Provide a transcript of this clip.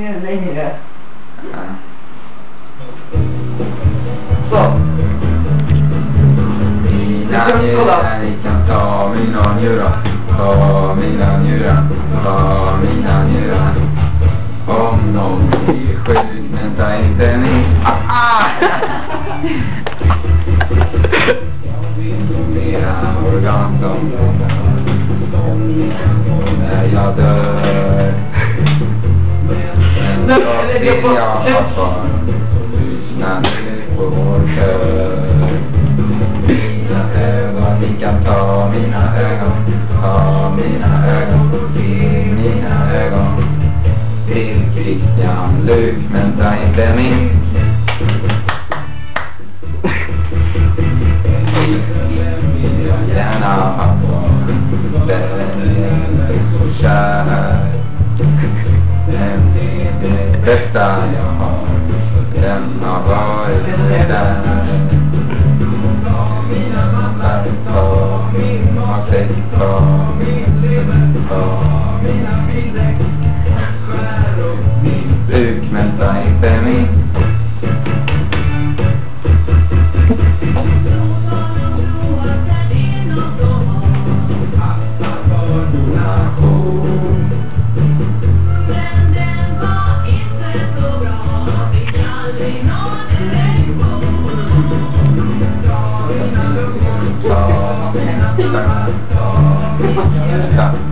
Längre. Ja. Så. Mina njurar, ni kan ta mina njurar. Ta mina njurar. Ta mina njurar. Om någon blir sjuk, vänta inte ni. Jag vill donera organ när jag dör. Men jag vill jag ha kvar. Lyssna nu på vår kör. Mina ögon, ni kan ta mina ögon. Ta mina ögon till mina ögon. Till Christian Luuk, vänta inte min. Vill jag gärna ha kvar. Den är så kär. Den är det bästa jag har. Den har varit där. Mina mandlar, ta min magsäck, ta min lever, ta mina bilder. Skär upp min buk, vänta inte min. Stop.